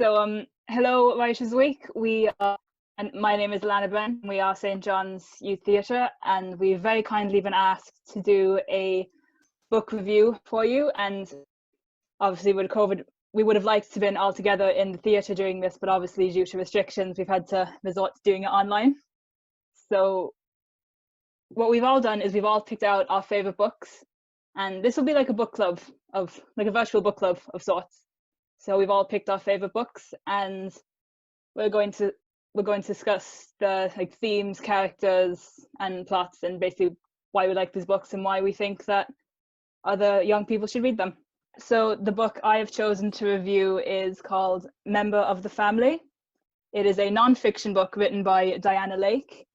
Hello, Writers Week. And my name is Alannah. We are St. John's Youth Theatre, and we've very kindly been asked to do a book review for you. And obviously, with COVID, we would have liked to have been all together in the theatre during this, but obviously, due to restrictions, we've had to resort to doing it online. So, what we've all done is we've all picked out our favourite books, and this will be like a book club like a virtual book club of sorts. So we've all picked our favorite books, and we're going to discuss the themes, characters, and plots, and basically why we like these books and why we think that other young people should read them. So the book I have chosen to review is called Member of the Family. It is a non-fiction book written by Diana Lake.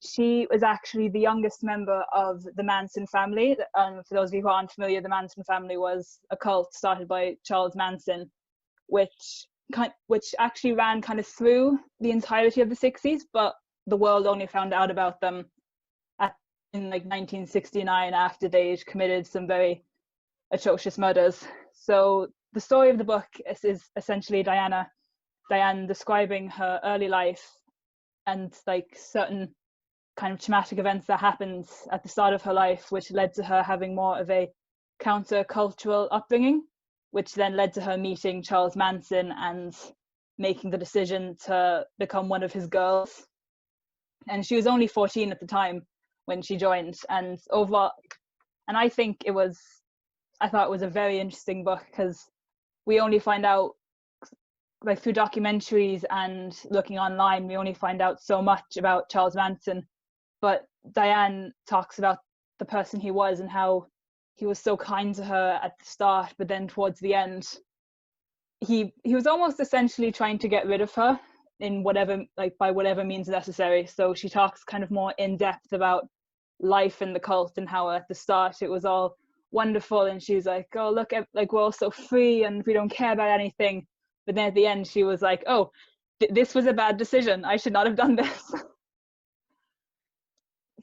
She was actually the youngest member of the Manson family. For those of you who aren't familiar, the Manson family was a cult started by Charles Manson, which actually ran kind of through the entirety of the 60s, but the world only found out about them in 1969 after they'd committed some very atrocious murders. So the story of the book is essentially Diane describing her early life and certain kind of traumatic events that happened at the start of her life, which led to her having more of a counter-cultural upbringing, which then led to her meeting Charles Manson and making the decision to become one of his girls. And she was only 14 at the time when she joined. And overall, and I thought it was a very interesting book, because we only find out, through documentaries and looking online, we only find out so much about Charles Manson. But Diane talks about the person he was and how he was so kind to her at the start, but then towards the end, he was almost essentially trying to get rid of her in by whatever means necessary. So she talks kind of more in depth about life in the cult and how at the start it was all wonderful, and she was like, oh look, we're all so free and we don't care about anything. But then at the end she was like, oh, this was a bad decision, I should not have done this.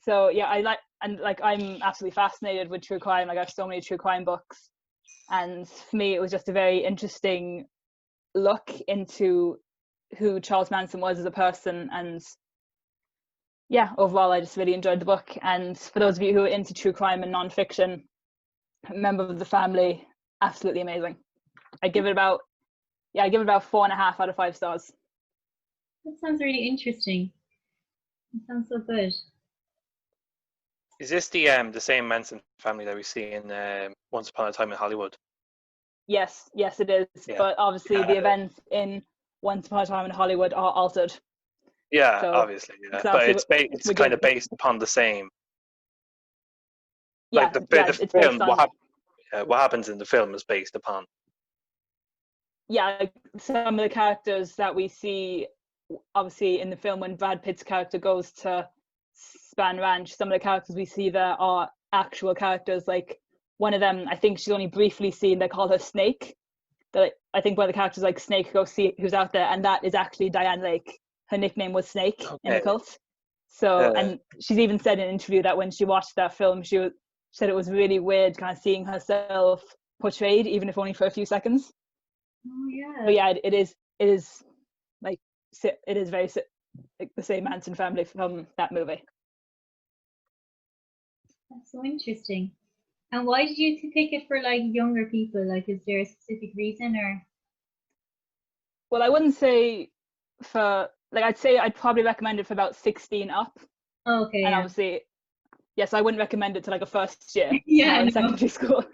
So yeah, I'm absolutely fascinated with true crime. I have so many true crime books, and for me it was just a very interesting look into who Charles Manson was as a person. And yeah, overall I just really enjoyed the book. And for those of you who are into true crime and non-fiction, Member of the Family, absolutely amazing. I give it about 4.5 out of 5 stars. That sounds really interesting. It sounds so good. Is this the same Manson family that we see in Once Upon a Time in Hollywood? Yes, it is. Yeah. But obviously the events in Once Upon a Time in Hollywood are altered. Yeah, so, obviously. Yeah. But it's kind of based upon the same. Yeah, the film. What happens in the film is based upon. Yeah, some of the characters that we see, obviously in the film, when Brad Pitt's character goes to Span Ranch, some of the characters we see there are actual characters. Like one of them, I think she's only briefly seen, they call her Snake. I think one of the characters, like Snake, go see who's out there, and that is actually Diane Lake. Her nickname was Snake in the cult. So, and she's even said in an interview that when she watched that film, she said it was really weird kind of seeing herself portrayed, even if only for a few seconds. Oh yeah. But yeah, it is very the same Manson family from that movie. That's so interesting. And why did you pick it for younger people? Is there a specific reason, or? Well, I wouldn't say for I'd say I'd probably recommend it for about 16 up. Oh, okay. And obviously, yes, I wouldn't recommend it to a first year in secondary school.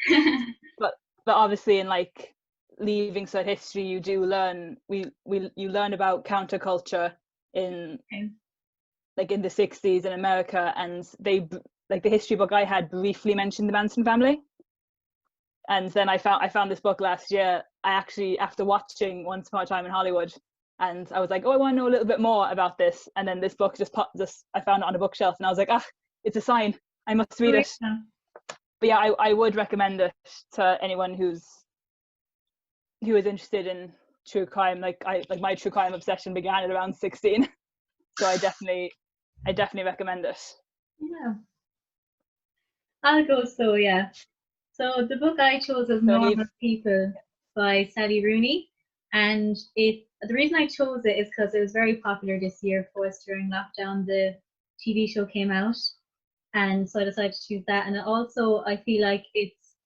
but obviously in leaving cert history, you do learn you learn about counterculture in in the 60s in America, and they the history book I had briefly mentioned the Manson family. And then I found this book last year. I actually, after watching Once Upon a Time in Hollywood, and I was like, oh, I want to know a little bit more about this. And then this book I found it on a bookshelf, and I was like, it's a sign, I must read it. But yeah, I would recommend it to anyone who is interested in true crime. My true crime obsession began at around 16, so I definitely recommend it. Yeah, I'll go. So yeah, so the book I chose was Normal People by Sally Rooney. And the reason I chose it is because it was very popular this year. Of course, during lockdown, the TV show came out, and so I decided to choose that. And also, I feel like it's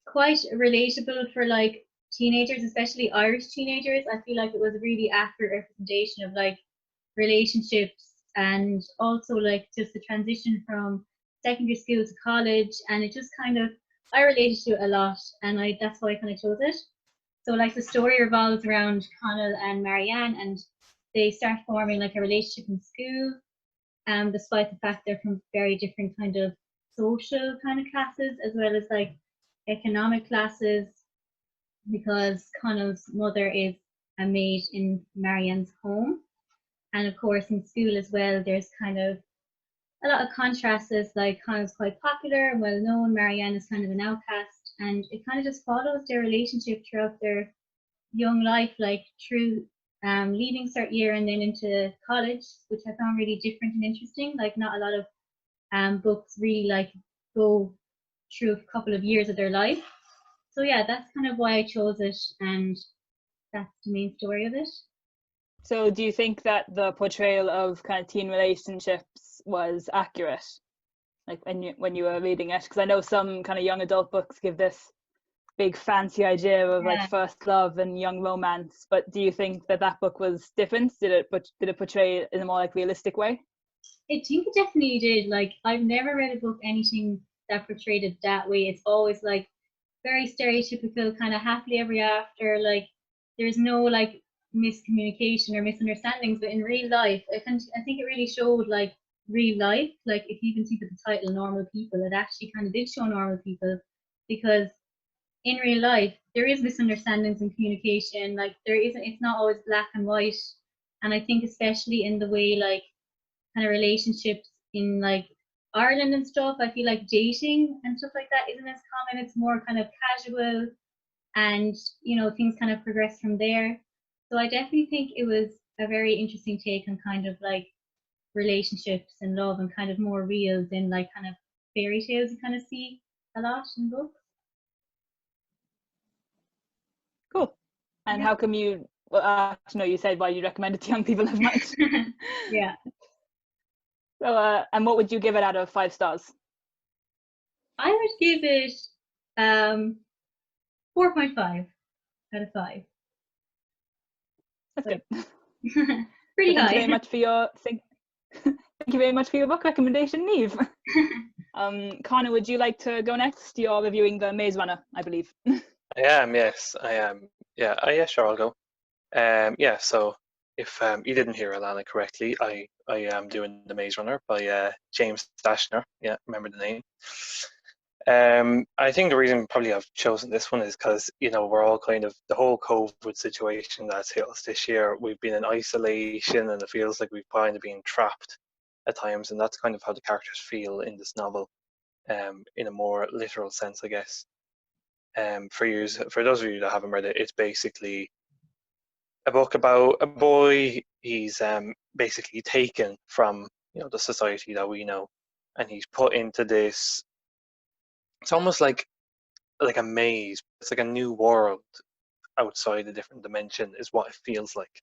quite relatable for like teenagers, especially Irish teenagers. I feel like it was a really accurate representation of like relationships, and also like just the transition from secondary school to college. And it just kind of, I related to it a lot, and that's why I kind of chose it. So like the story revolves around Conor and Marianne, and they start forming like a relationship in school, despite the fact they're from very different kind of social kind of classes, as well as like economic classes, because Conor's mother is a maid in Marianne's home. And of course in school as well, there's kind of a lot of contrasts, like Conor's quite popular and well known, Marianne is kind of an outcast, and it kind of just follows their relationship throughout their young life, like through leaving cert year and then into college, which I found really different and interesting. Like not a lot of books really like go through a couple of years of their life. So yeah, that's kind of why I chose it, and that's the main story of it. So do you think that the portrayal of kind of teen relationships was accurate, like when you were reading it? Because I know some kind of young adult books give this big fancy idea of like first love and young romance, but do you think that that book was different? Did it portray it in a more like realistic way? I think it definitely did. Like I've never read a book anything that portrayed it that way. It's always like very stereotypical, kind of happily ever after. Like there's no like miscommunication or misunderstandings, but in real life, I think it really showed like real life. Like if you even think of the title "Normal People," it actually kind of did show normal people, because in real life there is misunderstandings and communication. Like it's not always black and white. And I think especially in the way like kind of relationships in like Ireland and stuff, I feel like dating and stuff like that isn't as common. It's more kind of casual, and things kind of progress from there. So I definitely think it was a very interesting take on kind of like relationships and love, and kind of more real than like kind of fairy tales you kind of see a lot in books. Cool. And how come you, well, no, you said why you recommend it to young people as much. Yeah. So, and what would you give it out of 5 stars? I would give it 4.5 out of 5. That's good. Pretty high. Thank you very much for your thank you very much for your book recommendation, Niamh. Conor, would you like to go next? You're reviewing The Maze Runner, I believe. I am, yes, I am. Yeah, sure, I'll go. Yeah, so if you didn't hear Alannah correctly, I am doing The Maze Runner by James Dashner. Yeah, remember the name. I think the reason probably I've chosen this one is because we're all kind of, the whole COVID situation that's hit us this year, we've been in isolation, and it feels like we've kind of been trapped at times, and that's kind of how the characters feel in this novel, in a more literal sense, I guess. For those of you that haven't read it, it's basically a book about a boy. He's basically taken from the society that we know, and he's put into this. It's almost like a maze. It's like a new world outside a different dimension, is what it feels like.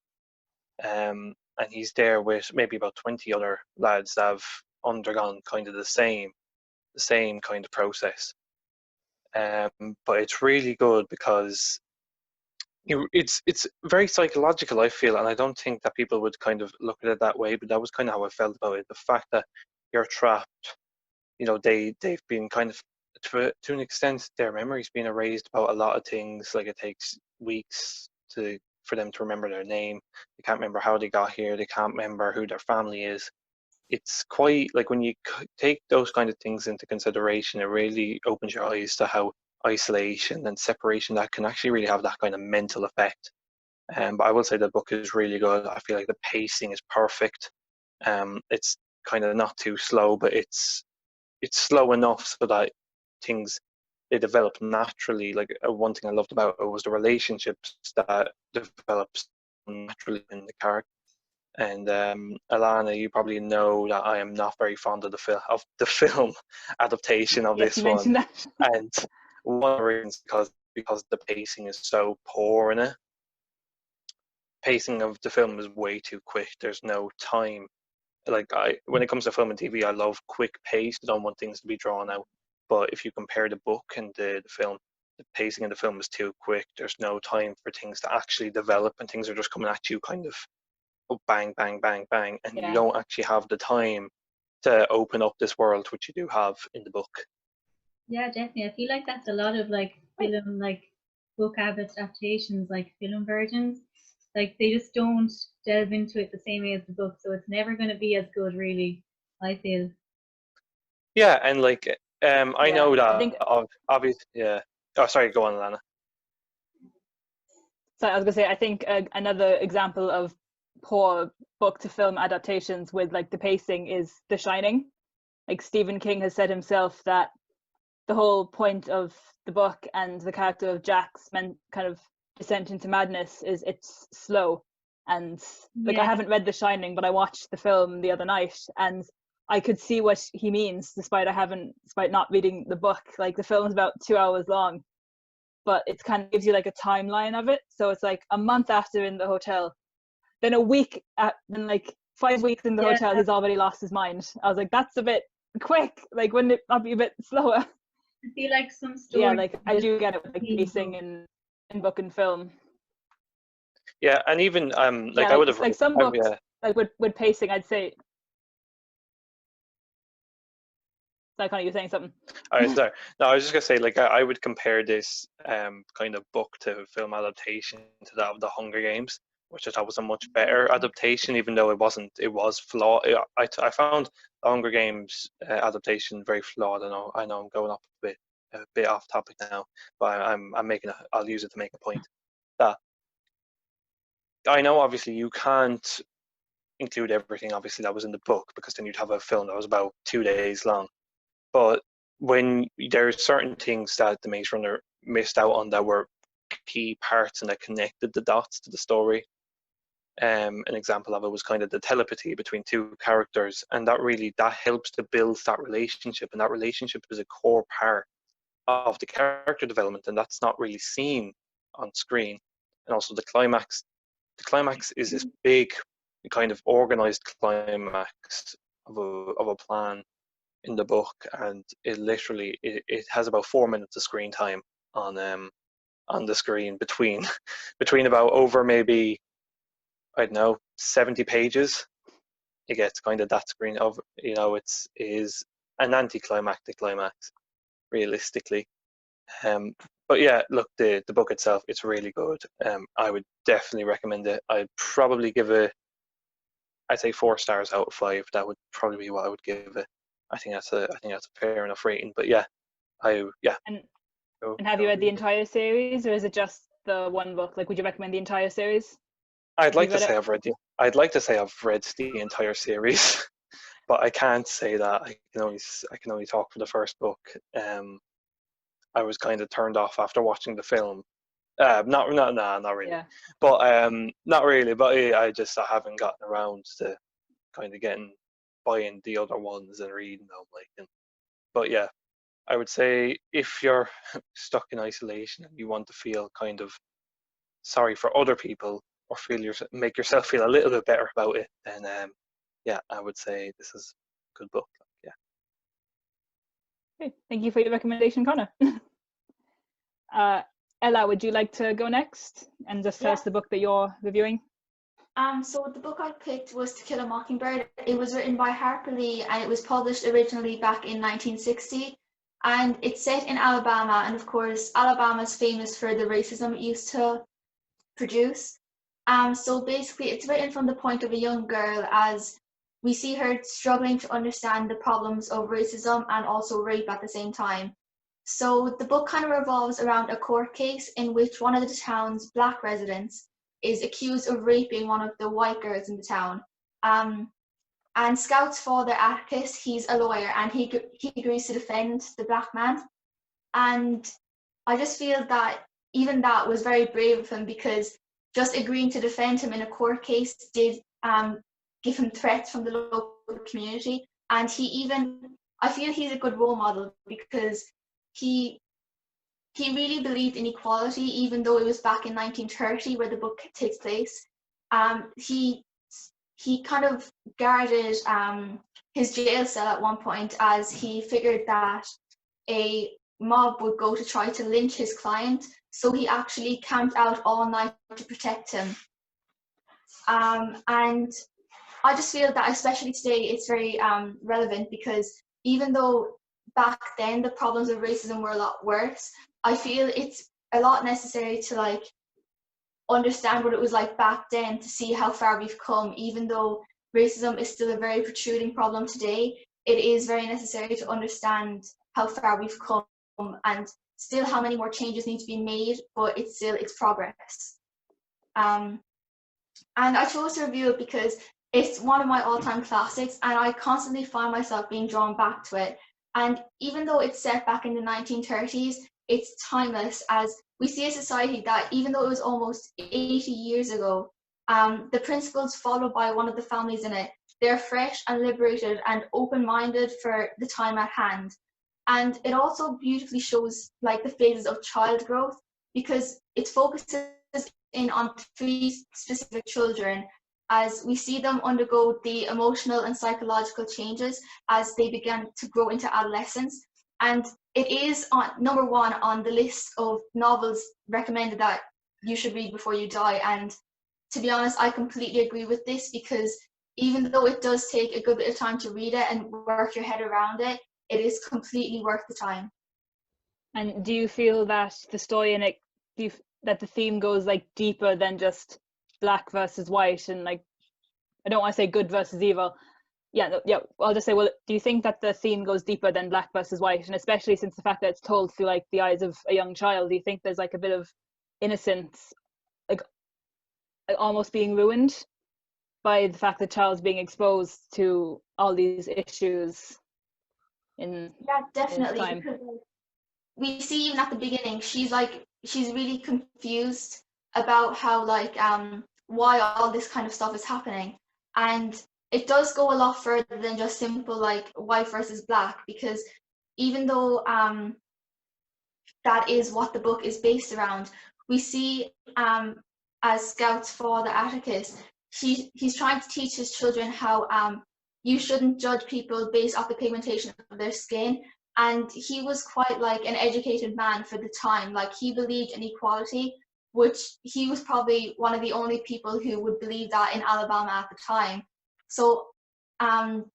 And he's there with maybe about 20 other lads that have undergone kind of the same kind of process. But it's really good because it's very psychological, I feel, and I don't think that people would kind of look at it that way, but that was kind of how I felt about it. The fact that you're trapped, they've been kind of, to an extent, their memory's been erased about a lot of things. Like it takes weeks for them to remember their name. They can't remember how they got here. They can't remember who their family is. It's quite like, when you take those kind of things into consideration, it really opens your eyes to how isolation and separation, that can actually really have that kind of mental effect. But I will say the book is really good. I feel like the pacing is perfect. It's kind of not too slow, but it's slow enough so that things, they develop naturally. Like one thing I loved about it was the relationships that develops naturally in the character. And Alannah, you probably know that I am not very fond of the film adaptation of Yes, this you one, mentioned that. and one of the reasons because the pacing is so poor in it. pacing of the film is way too quick. There's no time. Like when it comes to film and TV, I love quick pace. I don't want things to be drawn out. But if you compare the book and the film, the pacing of the film is too quick. There's no time for things to actually develop, and things are just coming at you kind of, oh, bang, bang, bang, bang, and you don't actually have the time to open up this world, which you do have in the book. Yeah, definitely. I feel like that's a lot of like film, like book adaptations, like film versions. Like they just don't delve into it the same way as the book, so it's never going to be as good, really. I feel. Yeah, and like I know I think that obviously, yeah. Oh, sorry, go on, Alannah. so. I was gonna say I think another example of poor book to film adaptations with like the pacing is The Shining. Like Stephen King has said himself that the whole point of the book and the character of Jack's kind of descent into madness is it's slow. And like I haven't read The Shining, but I watched the film the other night and I could see what he means despite not reading the book. Like the film's about 2 hours long, but it kind of gives you like a timeline of it. So it's like a month after in the hotel, then a week then like 5 weeks in the hotel, he's already lost his mind. I was like, that's a bit quick. Like, wouldn't it not be a bit slower? I feel like some stories. Yeah, like I do get it with like pacing in book and film. Yeah, and even like yeah, I would have like some books like with pacing, I'd say. Sorry, Conor, you were saying something. Sorry. No, I was just gonna say, like, I would compare this kind of book to film adaptation to that of the Hunger Games, which I thought was a much better adaptation, even though it wasn't. It was flawed. I found the Hunger Games adaptation very flawed. I know I'm going up a bit off topic now, but I'll use it to make a point. That I know, obviously, you can't include everything, obviously, that was in the book, because then you'd have a film that was about 2 days long. But when there are certain things that the Maze Runner missed out on that were key parts and that connected the dots to the story. An example of it was kind of the telepathy between two characters, and that helps to build that relationship, and that relationship is a core part of the character development, and that's not really seen on screen. And also the climax. The climax is this big, kind of organized climax of a plan in the book, and it has about 4 minutes of screen time on the screen between about over maybe, I don't know, 70 pages. It gets kind of that screen of, it is an anticlimactic climax, realistically. But yeah, look, the book itself, it's really good. I would definitely recommend it. I'd probably give it, I'd say 4 stars out of 5. That would probably be what I would give it. I think that's a fair enough rating. But yeah, And have you read the entire series, or is it just the one book? Like, would you recommend the entire series? I'd like to say I've read the entire series, but I can't say that. I can only talk for the first book. I was kind of turned off after watching the film. Not really. Yeah. But not really. But I haven't gotten around to kind of buying the other ones and reading them. But yeah, I would say if you're stuck in isolation and you want to feel kind of sorry for other people, or make yourself feel a little bit better about it, then yeah, I would say this is a good book. Yeah. Okay, thank you for your recommendation, Conor. Ella, would you like to go next and just tell us the book that you're reviewing? So the book I picked was To Kill a Mockingbird. It was written by Harper Lee and it was published originally back in 1960. And it's set in Alabama, and of course, Alabama is famous for the racism it used to produce. So basically, it's written from the point of a young girl as we see her struggling to understand the problems of racism and also rape at the same time. So the book kind of revolves around a court case in which one of the town's Black residents is accused of raping one of the white girls in the town. And Scout's father, Atticus, he's a lawyer, and he agrees to defend the Black man. And I just feel that even that was very brave of him, because just agreeing to defend him in a court case did give him threats from the local community. And I feel he's a good role model, because he really believed in equality, even though it was back in 1930 where the book takes place. He kind of guarded his jail cell at one point, as he figured that a mob would go to try to lynch his client, so he actually camped out all night to protect him. And I just feel that especially today it's very relevant, because even though back then the problems of racism were a lot worse, I feel it's a lot necessary to like understand what it was like back then to see how far we've come. Even though racism is still a very protruding problem today, it is very necessary to understand how far we've come and still how many more changes need to be made, but it's progress. And I chose to review it because it's one of my all-time classics, and I constantly find myself being drawn back to it. And even though it's set back in the 1930s, it's timeless, as we see a society that, even though it was almost 80 years ago, the principles followed by one of the families in it, they're fresh and liberated and open-minded for the time at hand. And it also beautifully shows like the phases of child growth, because it focuses in on 3 specific children, as we see them undergo the emotional and psychological changes as they began to grow into adolescence. And it is on number 1 on the list of novels recommended that you should read before you die. And to be honest, I completely agree with this, because even though it does take a good bit of time to read it and work your head around it, it is completely worth the time. And do you feel that the story in it, that the theme goes like deeper than just black versus white, and like, I don't want to say good versus evil. Yeah, I'll just say, well, do you think that the theme goes deeper than black versus white? And especially since the fact that it's told through like the eyes of a young child, do you think there's like a bit of innocence, like almost being ruined by the fact that the child's being exposed to all these issues in definitely, time? because we see even at the beginning she's really confused about how like why all this kind of stuff is happening. And it does go a lot further than just simple like white versus black, because even though that is what the book is based around, we see as Scout's father Atticus, he's trying to teach his children how you shouldn't judge people based off the pigmentation of their skin. And he was quite like an educated man for the time. Like, he believed in equality, which he was probably one of the only people who would believe that in Alabama at the time. So and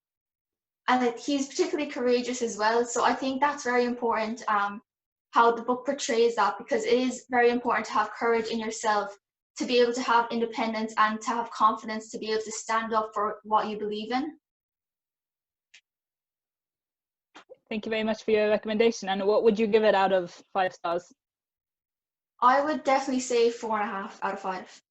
he's particularly courageous as well. So I think that's very important, how the book portrays that, because it is very important to have courage in yourself, to be able to have independence and to have confidence to be able to stand up for what you believe in. Thank you very much for your recommendation. And what would you give it out of 5 stars? I would definitely say 4.5 out of 5.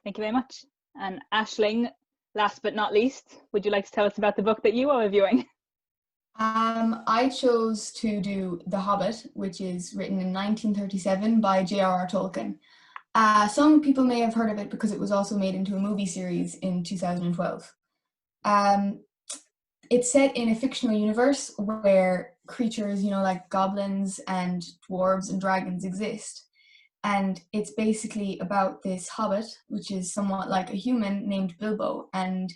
Thank you very much. And Aisling, last but not least, would you like to tell us about the book that you are reviewing? I chose to do The Hobbit, which is written in 1937 by J.R.R. Tolkien. Some people may have heard of it because it was also made into a movie series in 2012. It's set in a fictional universe where creatures, like goblins and dwarves and dragons exist. And it's basically about this hobbit, which is somewhat like a human, named Bilbo. And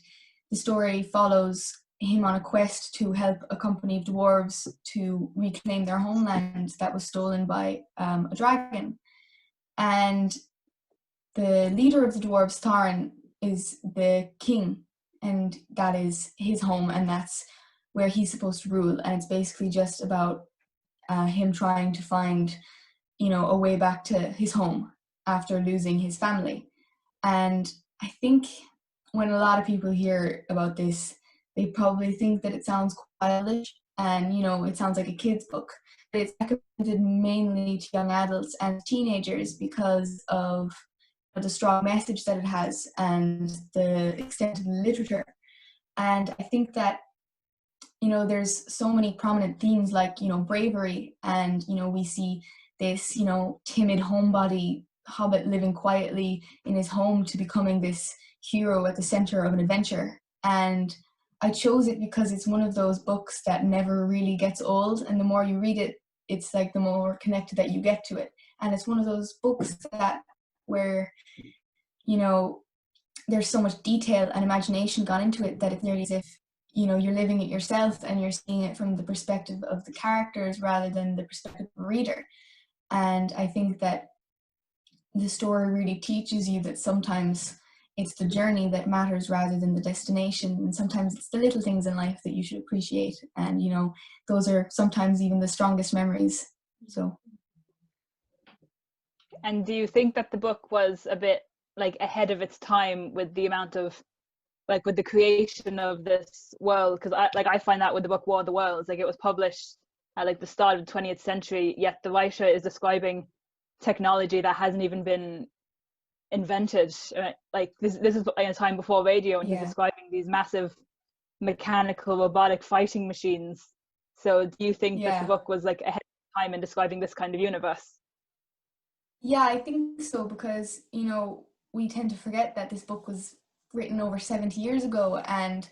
the story follows him on a quest to help a company of dwarves to reclaim their homeland that was stolen by a dragon. And the leader of the dwarves, Thorin, is the king, and that is his home, and that's where he's supposed to rule. And it's basically just about him trying to find, a way back to his home after losing his family. And I think when a lot of people hear about this, they probably think that it sounds childish and, it sounds like a kid's book. But it's recommended mainly to young adults and teenagers because of the strong message that it has and the extent of the literature. And I think that, there's so many prominent themes like, bravery, and, we see this, timid homebody hobbit living quietly in his home to becoming this hero at the center of an adventure. And I chose it because it's one of those books that never really gets old, and the more you read it, it's like the more connected that you get to it. And it's one of those books that where you know, there's so much detail and imagination gone into it that it's nearly as if, you know, you're living it yourself and you're seeing it from the perspective of the characters rather than the perspective of the reader. And I think that the story really teaches you that sometimes it's the journey that matters rather than the destination, and sometimes it's the little things in life that you should appreciate, and you know, those are sometimes even the strongest memories. So. And do you think that the book was a bit like ahead of its time with the amount of, like, with the creation of this world? Because I find that with the book War of the Worlds, like, it was published at like the start of the 20th century, yet the writer is describing technology that hasn't even been invented. Like this is in a time before radio, and he's describing these massive mechanical robotic fighting machines. So do you think that the book was like ahead of time in describing this kind of universe? Yeah, I think so, because, you know, we tend to forget that this book was written over 70 years ago, and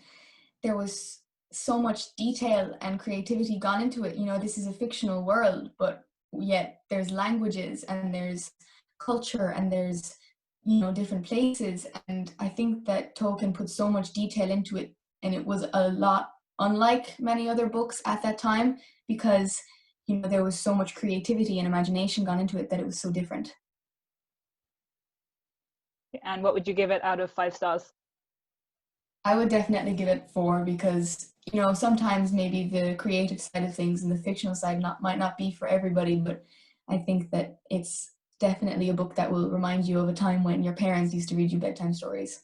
there was so much detail and creativity gone into it. You know, this is a fictional world, but yet there's languages and there's culture and there's, you know, different places. And I think that Tolkien put so much detail into it, and it was a lot unlike many other books at that time, because, you know, there was so much creativity and imagination gone into it that it was so different. And what would you give it out of 5 stars? I would definitely give it 4, because, you know, sometimes maybe the creative side of things and the fictional side might not be for everybody, but I think that it's definitely a book that will remind you of a time when your parents used to read you bedtime stories.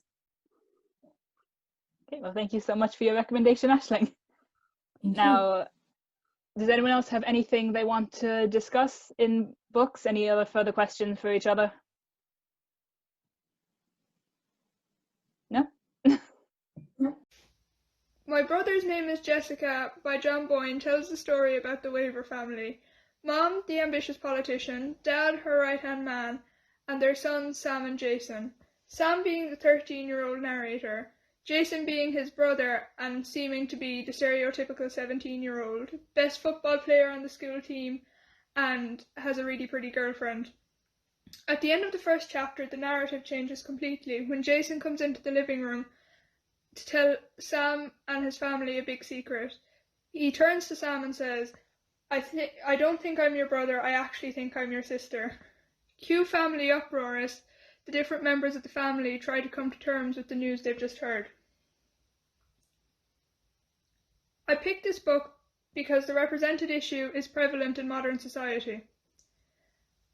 Okay, well, thank you so much for your recommendation, Aisling. Now, does anyone else have anything they want to discuss in books? Any other further questions for each other? No? My Brother's Name is Jessica by John Boyne tells the story about the Waver family. Mom, the ambitious politician, Dad, her right-hand man, and their sons Sam and Jason. Sam being the 13-year-old narrator, Jason being his brother and seeming to be the stereotypical 17-year-old, best football player on the school team, and has a really pretty girlfriend. At the end of the first chapter, the narrative changes completely when Jason comes into the living room to tell Sam and his family a big secret. He turns to Sam and says, I don't think I'm your brother, I actually think I'm your sister. Cue family uproar as the different members of the family try to come to terms with the news they've just heard. I picked this book because the represented issue is prevalent in modern society.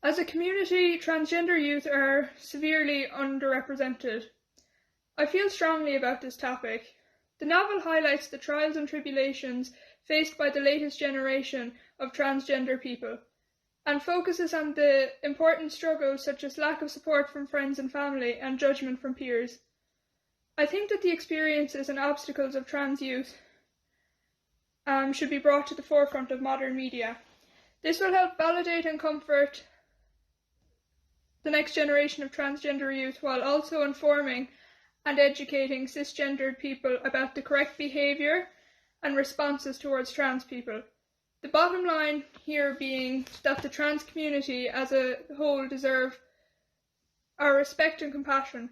As a community, transgender youth are severely underrepresented. I feel strongly about this topic. The novel highlights the trials and tribulations faced by the latest generation of transgender people, and focuses on the important struggles such as lack of support from friends and family and judgment from peers. I think that the experiences and obstacles of trans youth should be brought to the forefront of modern media. This will help validate and comfort the next generation of transgender youth, while also informing and educating cisgendered people about the correct behaviour and responses towards trans people. The bottom line here being that the trans community as a whole deserve our respect and compassion.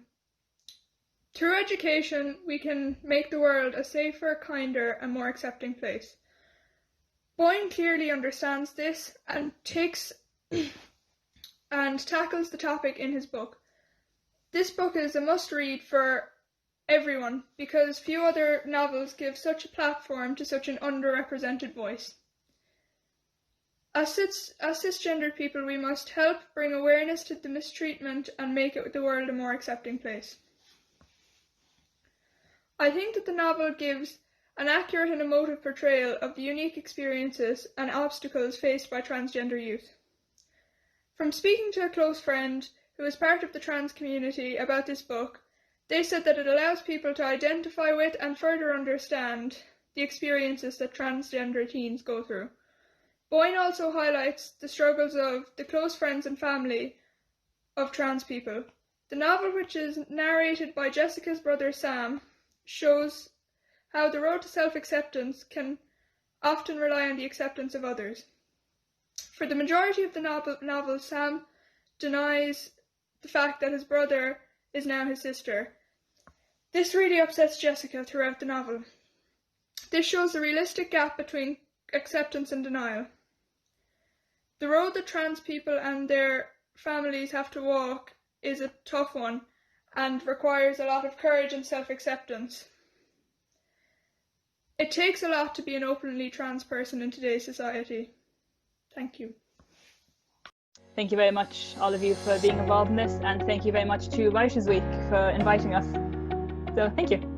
Through education, we can make the world a safer, kinder, and more accepting place. Boyne clearly understands this and takes and tackles the topic in his book. This book is a must-read for everyone because few other novels give such a platform to such an underrepresented voice. As cisgendered people, we must help bring awareness to the mistreatment and make the world a more accepting place. I think that the novel gives an accurate and emotive portrayal of the unique experiences and obstacles faced by transgender youth. From speaking to a close friend who is part of the trans community about this book, they said that it allows people to identify with and further understand the experiences that transgender teens go through. Boyne also highlights the struggles of the close friends and family of trans people. The novel, which is narrated by Jessica's brother Sam, shows how the road to self-acceptance can often rely on the acceptance of others. For the majority of the novel, Sam denies the fact that his brother is now his sister. This really upsets Jessica throughout the novel. This shows the realistic gap between acceptance and denial. The road that trans people and their families have to walk is a tough one and requires a lot of courage and self-acceptance. It takes a lot to be an openly trans person in today's society. Thank you. Thank you very much, all of you, for being involved in this, and thank you very much to Writers Week for inviting us. So thank you.